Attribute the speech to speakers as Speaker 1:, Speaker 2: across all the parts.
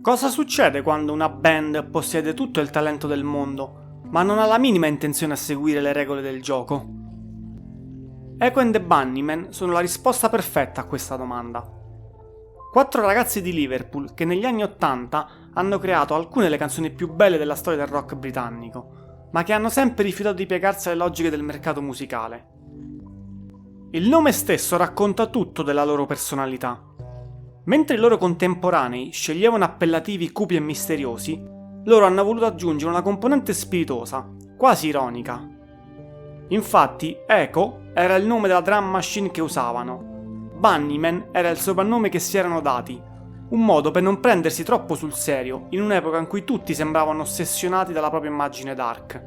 Speaker 1: Cosa succede quando una band possiede tutto il talento del mondo, ma non ha la minima intenzione a seguire le regole del gioco? Echo and the Bunnymen sono la risposta perfetta a questa domanda. 4 ragazzi di Liverpool che negli anni '80 hanno creato alcune delle canzoni più belle della storia del rock britannico, ma che hanno sempre rifiutato di piegarsi alle logiche del mercato musicale. Il nome stesso racconta tutto della loro personalità. Mentre i loro contemporanei sceglievano appellativi cupi e misteriosi, loro hanno voluto aggiungere una componente spiritosa, quasi ironica. Infatti, Echo era il nome della drum machine che usavano, Bunnymen era il soprannome che si erano dati, un modo per non prendersi troppo sul serio in un'epoca in cui tutti sembravano ossessionati dalla propria immagine dark.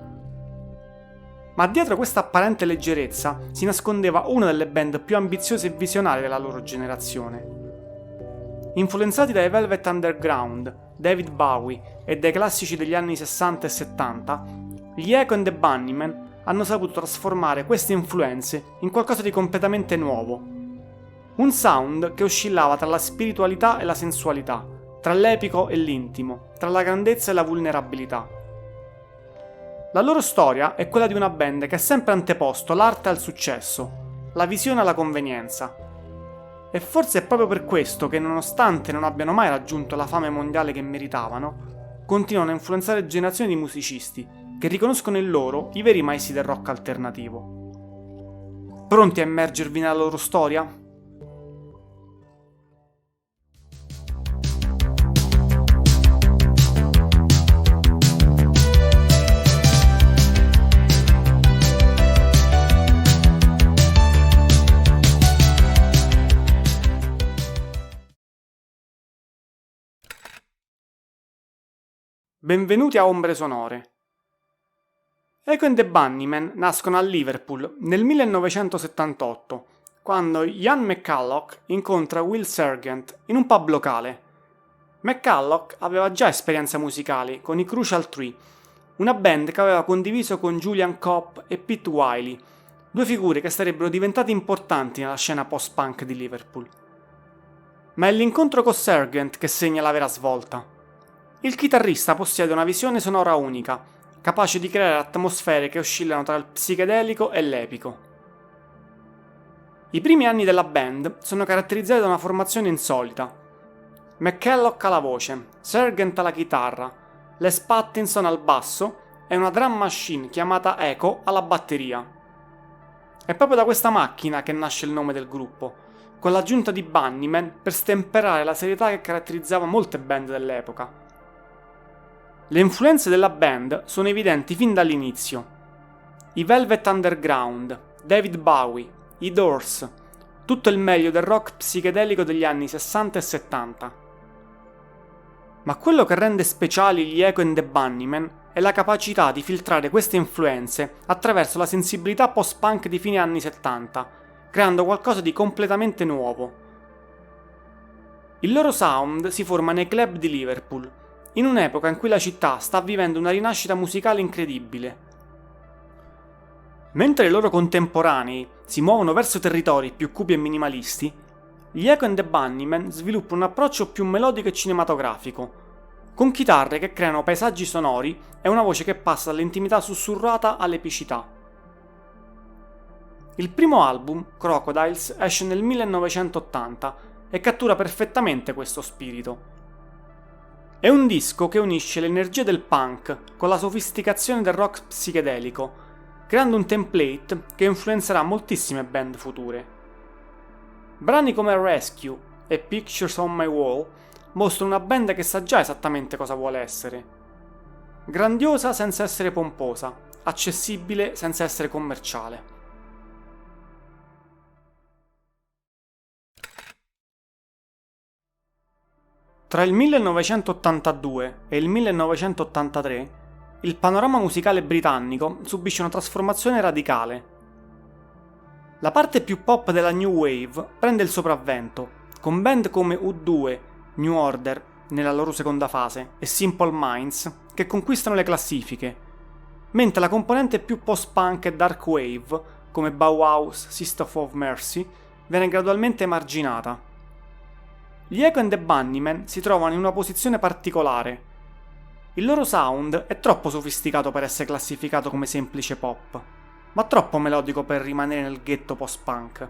Speaker 1: Ma dietro questa apparente leggerezza si nascondeva una delle band più ambiziose e visionarie della loro generazione. Influenzati dai Velvet Underground, David Bowie e dai classici degli anni 60 e 70, gli Echo and the Bunnymen hanno saputo trasformare queste influenze in qualcosa di completamente nuovo. Un sound che oscillava tra la spiritualità e la sensualità, tra l'epico e l'intimo, tra la grandezza e la vulnerabilità. La loro storia è quella di una band che ha sempre anteposto l'arte al successo, la visione alla convenienza. E forse è proprio per questo che, nonostante non abbiano mai raggiunto la fame mondiale che meritavano, continuano a influenzare generazioni di musicisti che riconoscono in loro i veri maestri del rock alternativo. Pronti a immergervi nella loro storia? Benvenuti a Ombre Sonore. Echo and the Bunnymen nascono a Liverpool nel 1978, quando Ian McCulloch incontra Will Sergeant in un pub locale. McCulloch aveva già esperienze musicali con i Crucial Tree, una band che aveva condiviso con Julian Cope e Pete Wiley, due figure che sarebbero diventate importanti nella scena post-punk di Liverpool. Ma è l'incontro con Sergeant che segna la vera svolta. Il chitarrista possiede una visione sonora unica, capace di creare atmosfere che oscillano tra il psichedelico e l'epico. I primi anni della band sono caratterizzati da una formazione insolita. McCulloch alla voce, Sergeant alla chitarra, Les Pattinson al basso e una drum machine chiamata Echo alla batteria. È proprio da questa macchina che nasce il nome del gruppo, con l'aggiunta di Bunnymen per stemperare la serietà che caratterizzava molte band dell'epoca. Le influenze della band sono evidenti fin dall'inizio. I Velvet Underground, David Bowie, i Doors, tutto il meglio del rock psichedelico degli anni 60 e 70. Ma quello che rende speciali gli Echo and the Bunnymen è la capacità di filtrare queste influenze attraverso la sensibilità post-punk di fine anni 70, creando qualcosa di completamente nuovo. Il loro sound si forma nei club di Liverpool, in un'epoca in cui la città sta vivendo una rinascita musicale incredibile. Mentre i loro contemporanei si muovono verso territori più cupi e minimalisti, gli Echo and the Bunnymen sviluppano un approccio più melodico e cinematografico, con chitarre che creano paesaggi sonori e una voce che passa dall'intimità sussurrata all'epicità. Il primo album, Crocodiles, esce nel 1980 e cattura perfettamente questo spirito. È un disco che unisce l'energia del punk con la sofisticazione del rock psichedelico, creando un template che influenzerà moltissime band future. Brani come Rescue e Pictures on My Wall mostrano una band che sa già esattamente cosa vuole essere. Grandiosa senza essere pomposa, accessibile senza essere commerciale. Tra il 1982 e il 1983, il panorama musicale britannico subisce una trasformazione radicale. La parte più pop della New Wave prende il sopravvento, con band come U2, New Order, nella loro seconda fase, e Simple Minds, che conquistano le classifiche, mentre la componente più post-punk e dark wave, come Bauhaus, System of Mercy, viene gradualmente emarginata. Gli Echo and the Bunnymen si trovano in una posizione particolare. Il loro sound è troppo sofisticato per essere classificato come semplice pop, ma troppo melodico per rimanere nel ghetto post-punk.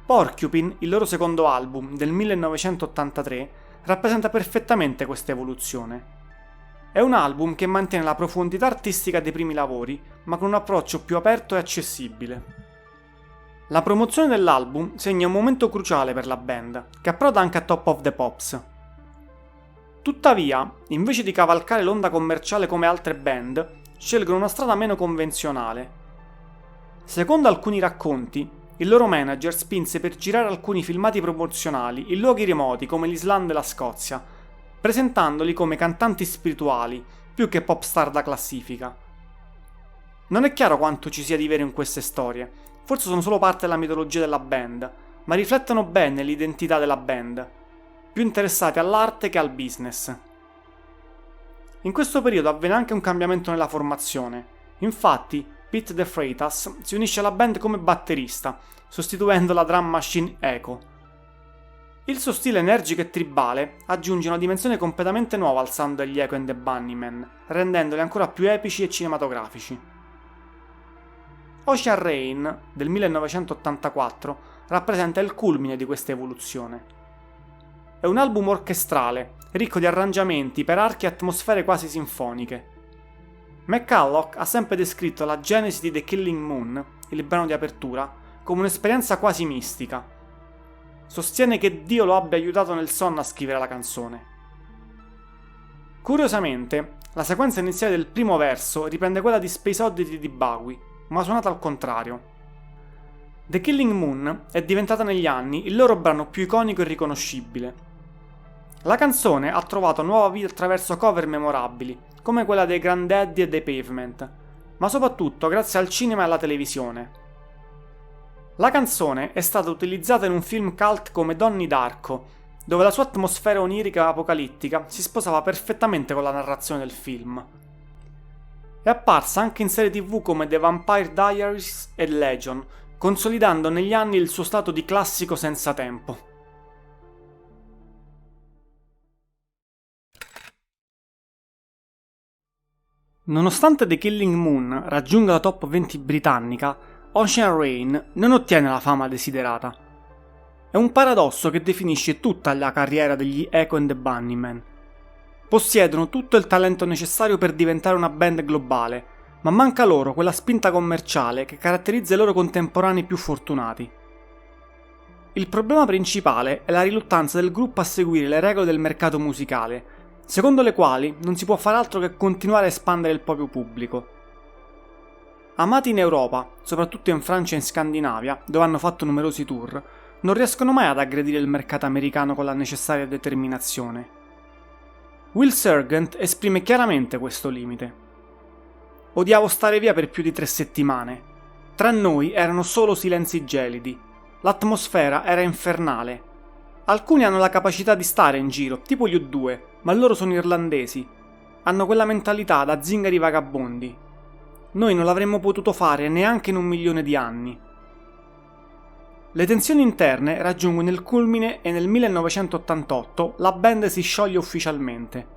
Speaker 1: Porcupine, il loro secondo album del 1983, rappresenta perfettamente questa evoluzione. È un album che mantiene la profondità artistica dei primi lavori, ma con un approccio più aperto e accessibile. La promozione dell'album segna un momento cruciale per la band, che approda anche a Top of the Pops. Tuttavia, invece di cavalcare l'onda commerciale come altre band, scelgono una strada meno convenzionale. Secondo alcuni racconti, il loro manager spinse per girare alcuni filmati promozionali in luoghi remoti come l'Islanda e la Scozia, presentandoli come cantanti spirituali, più che pop star da classifica. Non è chiaro quanto ci sia di vero in queste storie, forse sono solo parte della mitologia della band, ma riflettono bene l'identità della band, più interessati all'arte che al business. In questo periodo avviene anche un cambiamento nella formazione, infatti Pete De Freitas si unisce alla band come batterista, sostituendo la drum machine Echo. Il suo stile energico e tribale aggiunge una dimensione completamente nuova al sound degli Echo and the Bunnymen, rendendoli ancora più epici e cinematografici. Ocean Rain, del 1984, rappresenta il culmine di questa evoluzione. È un album orchestrale, ricco di arrangiamenti per archi e atmosfere quasi sinfoniche. McCulloch ha sempre descritto la genesi di The Killing Moon, il brano di apertura, come un'esperienza quasi mistica. Sostiene che Dio lo abbia aiutato nel sonno a scrivere la canzone. Curiosamente, la sequenza iniziale del primo verso riprende quella di Space Oddity di Bowie, ma suonata al contrario. The Killing Moon è diventata negli anni il loro brano più iconico e riconoscibile. La canzone ha trovato nuova vita attraverso cover memorabili, come quella dei Grandaddy e dei Pavement, ma soprattutto grazie al cinema e alla televisione. La canzone è stata utilizzata in un film cult come Donnie Darko, dove la sua atmosfera onirica e apocalittica si sposava perfettamente con la narrazione del film. È apparsa anche in serie TV come The Vampire Diaries e Legion, consolidando negli anni il suo stato di classico senza tempo. Nonostante The Killing Moon raggiunga la top 20 britannica, Ocean Rain non ottiene la fama desiderata. È un paradosso che definisce tutta la carriera degli Echo and the Bunnymen. Possiedono tutto il talento necessario per diventare una band globale, ma manca loro quella spinta commerciale che caratterizza i loro contemporanei più fortunati. Il problema principale è la riluttanza del gruppo a seguire le regole del mercato musicale, secondo le quali non si può fare altro che continuare a espandere il proprio pubblico. Amati in Europa, soprattutto in Francia e in Scandinavia, dove hanno fatto numerosi tour, non riescono mai ad aggredire il mercato americano con la necessaria determinazione. Will Sergeant esprime chiaramente questo limite. Odiavo stare via per più di 3 settimane. Tra noi erano solo silenzi gelidi. L'atmosfera era infernale. Alcuni hanno la capacità di stare in giro, tipo gli U2, ma loro sono irlandesi. Hanno quella mentalità da zingari vagabondi. Noi non l'avremmo potuto fare neanche in 1 milione di anni. Le tensioni interne raggiungono il culmine e nel 1988 la band si scioglie ufficialmente.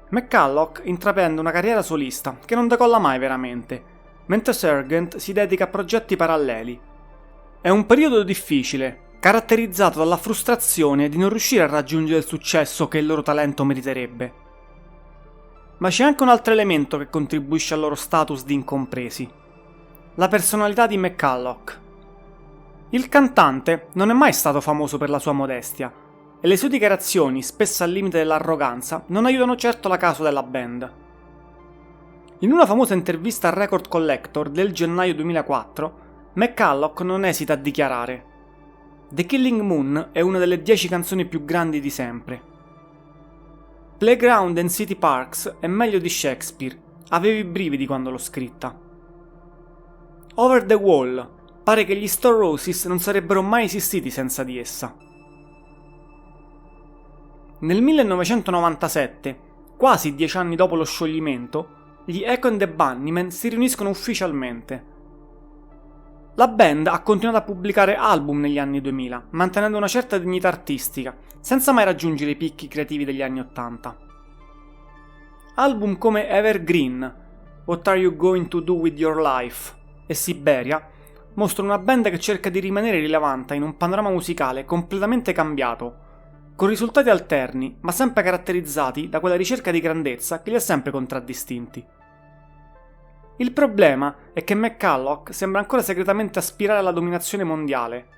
Speaker 1: McCulloch intraprende una carriera solista che non decolla mai veramente, mentre Sergeant si dedica a progetti paralleli. È un periodo difficile, caratterizzato dalla frustrazione di non riuscire a raggiungere il successo che il loro talento meriterebbe. Ma c'è anche un altro elemento che contribuisce al loro status di incompresi: la personalità di McCulloch. Il cantante non è mai stato famoso per la sua modestia, e le sue dichiarazioni, spesso al limite dell'arroganza, non aiutano certo la causa della band. In una famosa intervista al Record Collector del gennaio 2004, McCulloch non esita a dichiarare: The Killing Moon è una delle 10 canzoni più grandi di sempre. Playground and City Parks è meglio di Shakespeare, avevo i brividi quando l'ho scritta. Over the Wall, pare che gli Stone Roses non sarebbero mai esistiti senza di essa. Nel 1997, quasi 10 anni dopo lo scioglimento, gli Echo and the Bunnymen si riuniscono ufficialmente. La band ha continuato a pubblicare album negli anni 2000, mantenendo una certa dignità artistica, senza mai raggiungere i picchi creativi degli anni 80. Album come Evergreen, What Are You Going to Do With Your Life e Siberia mostrano una band che cerca di rimanere rilevante in un panorama musicale completamente cambiato, con risultati alterni, ma sempre caratterizzati da quella ricerca di grandezza che li ha sempre contraddistinti. Il problema è che McCulloch sembra ancora segretamente aspirare alla dominazione mondiale,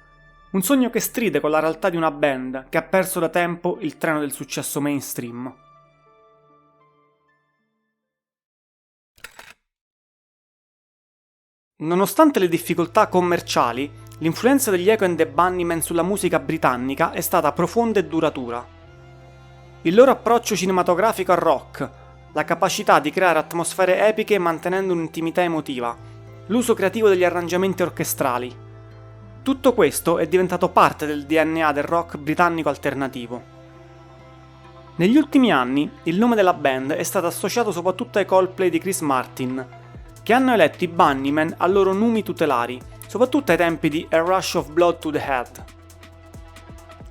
Speaker 1: un sogno che stride con la realtà di una band che ha perso da tempo il treno del successo mainstream. Nonostante le difficoltà commerciali, l'influenza degli Echo and the Bunnymen sulla musica britannica è stata profonda e duratura. Il loro approccio cinematografico al rock, la capacità di creare atmosfere epiche mantenendo un'intimità emotiva, l'uso creativo degli arrangiamenti orchestrali. Tutto questo è diventato parte del DNA del rock britannico alternativo. Negli ultimi anni, il nome della band è stato associato soprattutto ai Coldplay di Chris Martin, che hanno eletto i Bunnymen a loro numi tutelari, soprattutto ai tempi di A Rush of Blood to the Head.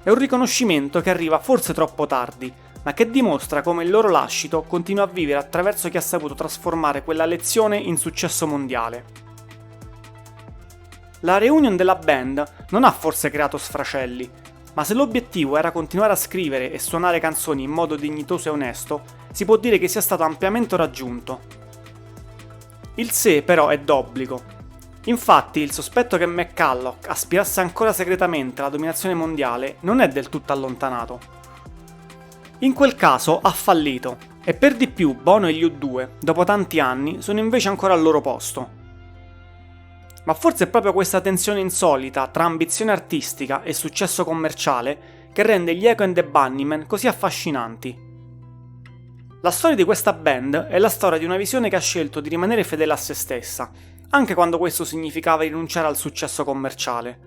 Speaker 1: È un riconoscimento che arriva forse troppo tardi, ma che dimostra come il loro lascito continua a vivere attraverso chi ha saputo trasformare quella lezione in successo mondiale. La reunion della band non ha forse creato sfracelli, ma se l'obiettivo era continuare a scrivere e suonare canzoni in modo dignitoso e onesto, si può dire che sia stato ampiamente raggiunto. Il se però è d'obbligo. Infatti il sospetto che McCulloch aspirasse ancora segretamente alla dominazione mondiale non è del tutto allontanato. In quel caso ha fallito, e per di più Bono e gli U2, dopo tanti anni, sono invece ancora al loro posto. Ma forse è proprio questa tensione insolita tra ambizione artistica e successo commerciale che rende gli Echo and the Bunnymen così affascinanti. La storia di questa band è la storia di una visione che ha scelto di rimanere fedele a se stessa, anche quando questo significava rinunciare al successo commerciale.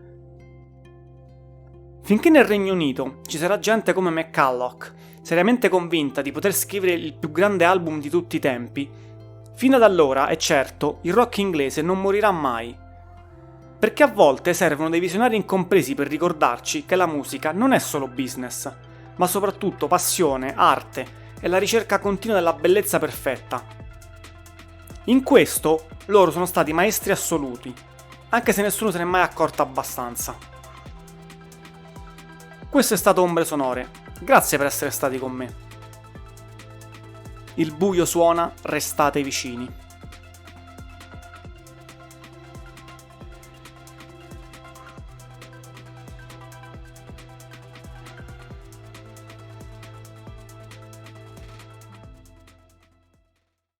Speaker 1: Finché nel Regno Unito ci sarà gente come McCulloch, seriamente convinta di poter scrivere il più grande album di tutti i tempi, fino ad allora, è certo, il rock inglese non morirà mai. Perché a volte servono dei visionari incompresi per ricordarci che la musica non è solo business, ma soprattutto passione, arte e la ricerca continua della bellezza perfetta. In questo loro sono stati maestri assoluti, anche se nessuno se n'è mai accorto abbastanza. Questo è stato Ombre Sonore, grazie per essere stati con me. Il buio suona, restate vicini.